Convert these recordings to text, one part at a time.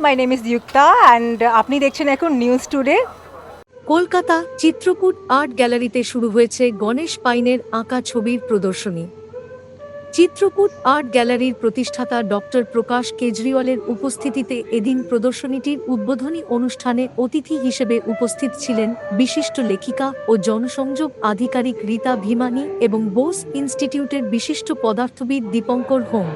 My name is ইউক্তা and আপনি দেখছেন এখন news today. Kolkata Chitrakoot art গ্যালারিতে শুরু হয়েছে গণেশ পাইনের আঁকা ছবির প্রদর্শনী। চিত্রকূট আর্ট গ্যালারির প্রতিষ্ঠাতা ডক্টর প্রকাশ কেজরিওয়ালের উপস্থিতিতে এদিন প্রদর্শনীটির উদ্বোধনী অনুষ্ঠানে অতিথি হিসেবে উপস্থিত ছিলেন বিশিষ্ট লেখিকা ও জনসংযোগ আধিকারিক রীতা ভিমানি এবং বোস ইনস্টিটিউটের বিশিষ্ট পদার্থবিদ দীপঙ্কর হোম।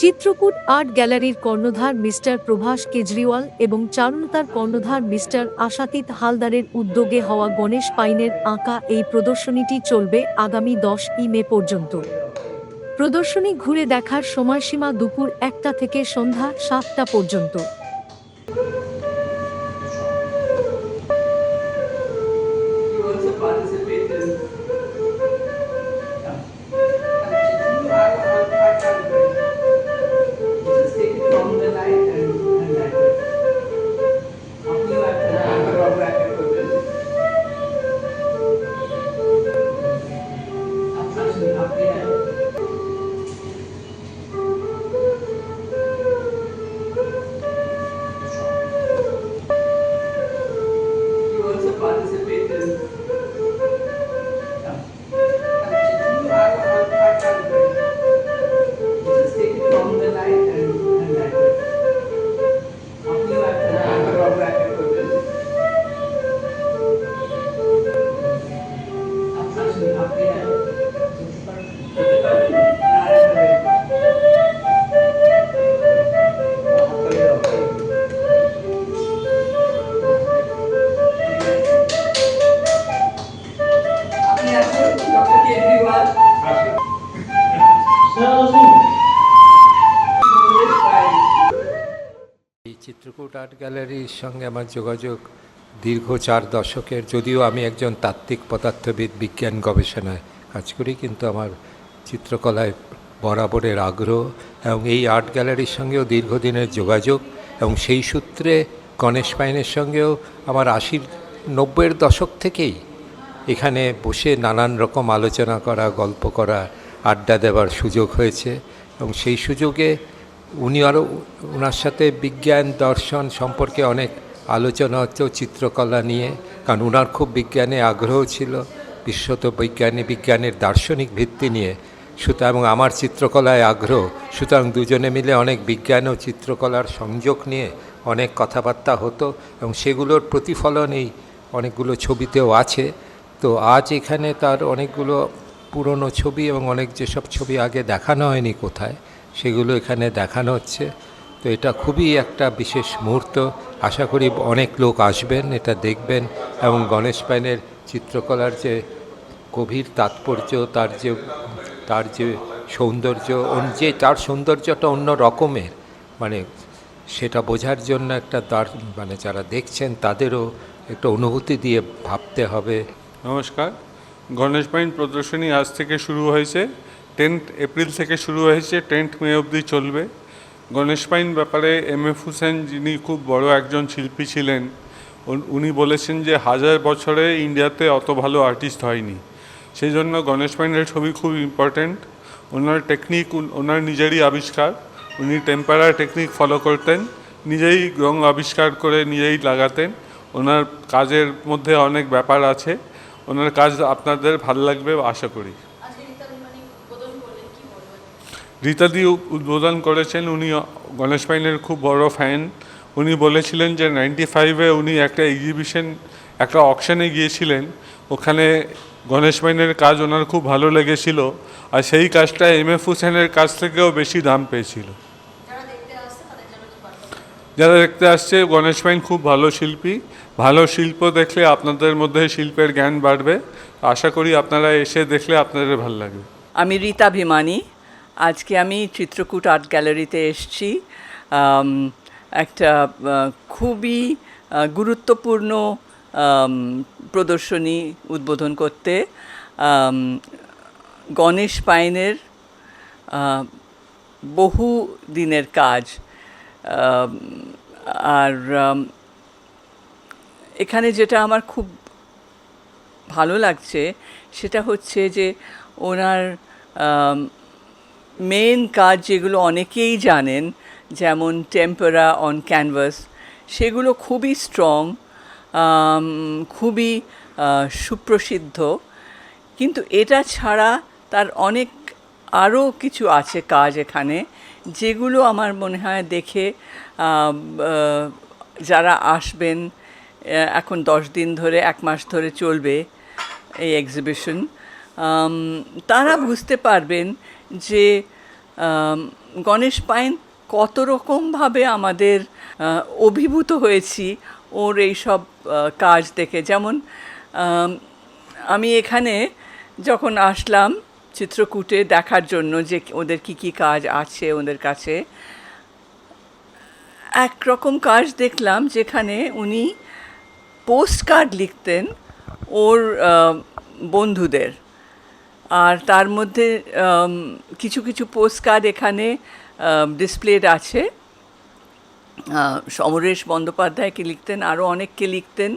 চিত্রকূট আর্ট গ্যালারির কর্ণধার মিস্টার প্রভাস কেজরিওয়াল এবং চারুলতার কর্ণধার মিস্টার আশাতীত হালদারের উদ্যোগে হওয়া গণেশ পাইনের আঁকা এই প্রদর্শনীটি চলবে আগামী 10ই মে পর্যন্ত। প্রদর্শনী ঘুরে দেখার সময়সীমা দুপুর 1টা থেকে সন্ধ্যা 7টা পর্যন্ত। এই চিত্রকূট আর্ট গ্যালারির সঙ্গে আমার যোগাযোগ দীর্ঘ 4 দশকের। যদিও আমি একজন তাত্ত্বিক পদার্থবিদ, বিজ্ঞান গবেষণায় কাজ করি, কিন্তু আমার চিত্রকলায় বরাবরের আগ্রহ এবং এই আর্ট গ্যালারির সঙ্গেও দীর্ঘদিনের যোগাযোগ, এবং সেই সূত্রে গণেশ পাইনের সঙ্গেও আমার 80-90-এর দশক থেকেই এখানে বসে নানান রকম আলোচনা করা, গল্প করা, আড্ডা দেওয়ার সুযোগ হয়েছে। এবং সেই সুযোগে উনি আরও ওনার সাথে বিজ্ঞান দর্শন সম্পর্কে অনেক আলোচনা হচ্ছে চিত্রকলা নিয়ে, কারণ ওনার খুব বিজ্ঞানে আগ্রহ ছিল, বিশেষত বিজ্ঞানের দার্শনিক ভিত্তি নিয়ে। সুতরাং এবং আমার চিত্রকলায় আগ্রহ, সুতরাং দুজনে মিলে অনেক বিজ্ঞান ও চিত্রকলার সংযোগ নিয়ে অনেক কথাবার্তা হতো, এবং সেগুলোর প্রতিফলন এই অনেকগুলো ছবিতেও আছে। তো আজ এখানে তার অনেকগুলো পুরনো ছবি এবং অনেক যেসব ছবি আগে দেখানো হয়নি কোথায়, সেগুলো এখানে দেখানো হচ্ছে। তো এটা খুবই একটা বিশেষ মুহূর্ত। আশা করি অনেক লোক আসবেন, এটা দেখবেন, এবং গণেশ পাইনের চিত্রকলার যে গভীর তাৎপর্য, তার যে সৌন্দর্য, তার সৌন্দর্যটা অন্য রকমের, মানে সেটা বোঝার জন্য একটা মানে যারা দেখছেন তাদেরও একটা অনুভূতি দিয়ে ভাবতে হবে। নমস্কার। গণেশ পাইন প্রদর্শনী আজ থেকে শুরু হয়েছে, 10 এপ্রিল থেকে শুরু হয়েছে, 10 মে অবধি চলবে। গণেশ পাইন ব্যাপারে এম.এফ. হুসেন, যিনি খুব বড় একজন শিল্পী ছিলেন, উনি বলেছেন যে 1000 বছরে ইন্ডিয়াতে অত ভালো আর্টিস্ট হয়নি। সেই জন্য গণেশ পাইনের ছবি খুব ইম্পর্ট্যান্ট। ওনার টেকনিক ওনার নিজেরই আবিষ্কার। উনি টেম্পারার টেকনিক ফলো করতেন, নিজেই রং আবিষ্কার করে নিজেই লাগাতেন। ওনার কাজের মধ্যে অনেক ব্যাপার আছে। ওনার কাজ আপনাদের ভালো লাগবে আশা করি। রীতাদি উদ্বোধন করেছেন। উনি গণেশ পাইনের খুব বড় ফ্যান। উনি বলেছিলেন যে 95-এ উনি একটা একটা অকশনে গিয়েছিলেন, ওখানে গণেশ পাইনের কাজ ওনার খুব ভালো লেগেছিল, আর সেই কাজটা এম.এফ. হুসেনের কাছ থেকেও বেশি দাম পেয়েছিল। যারা দেখতে আসছে, গণেশ পাইন খুব ভালো শিল্পী। ভালো শিল্প দেখলে আপনাদের মধ্যে শিল্পের জ্ঞান বাড়বে। আশা করি আপনারা এসে দেখলে আপনাদের ভালো লাগবে। আমি রীতা ভিমানি। আজকে আমি চিত্রকূট আর্ট গ্যালারিতে এসেছি একটা খুবই গুরুত্বপূর্ণ প্রদর্শনী উদ্বোধন করতে। গণেশ পাইনের বহু দিনের কাজ, আর এখানে যেটা আমার খুব ভালো লাগছে সেটা হচ্ছে যে ওনার মেন কাজ, যেগুলো অনেকেই জানেন, যেমন টেম্পেরা অন ক্যানভাস, সেগুলো খুবই স্ট্রং, খুবই সুপ্রসিদ্ধ। কিন্তু এটা ছাড়া তার অনেক আরও কিছু আছে কাজ এখানে, যেগুলো আমার মনে হয় দেখে যারা আসবেন, এখন 10 দিন ধরে, 1 মাস ধরে চলবে এই এক্সিবিশন, তারা বুঝতে পারবেন যে গণেশ পাইন কত রকমভাবে আমাদের অভিভূত হয়েছি ওর এইসব কাজ দেখে। যেমন আমি এখানে যখন আসলাম চিত্রকূটে দেখার জন্য যে ওদের কি কি কাজ আছে ওদের কাছে, একরকম কাজ দেখলাম যেখানে উনি পোস্ট কার্ড লিখতেন ওর বন্ধুদের, আর তার মধ্যে কিছু কিছু পোস্ট কার্ড এখানে ডিসপ্লেড আছে। সমরেশ বন্দ্যোপাধ্যায়কে লিখতেন, আরও অনেককে লিখতেন।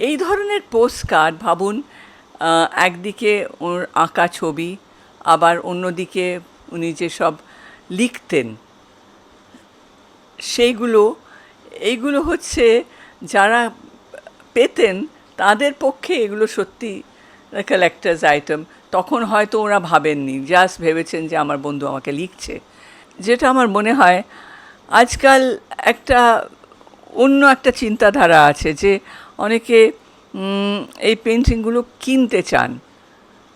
এই ধরনের পোস্ট কার্ড ভাবুন, একদিকে ওর আঁকা ছবি, আবার অন্যদিকে উনি যেসব লিখতেন এইগুলো হচ্ছে যারা পেতেন তাদের পক্ষে এগুলো সত্যি কালেক্টার্স আইটেম। তখন হয়তো ওরা ভাবেননি, জাস্ট ভেবেছেন যে আমার বন্ধু আমাকে লিখছে। যেটা আমার মনে হয় আজকাল অন্য একটা চিন্তাধারা আছে যে অনেকে এই পেন্টিংগুলো কিনতে চান।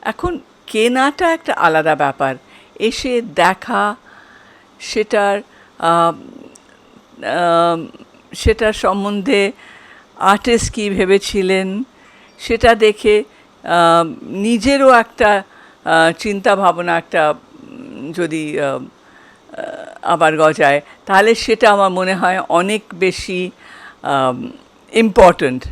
এখন কেনাটা একটা আলাদা ব্যাপার, এসে দেখা, সেটার সম্বন্ধে আর্টিস্ট কী ভেবেছিলেন সেটা দেখে নিজেরও একটা চিন্তা ভাবনা যদি আবার গজায়, তাহলে সেটা আমার মনে হয় অনেক বেশি ইম্পর্ট্যান্ট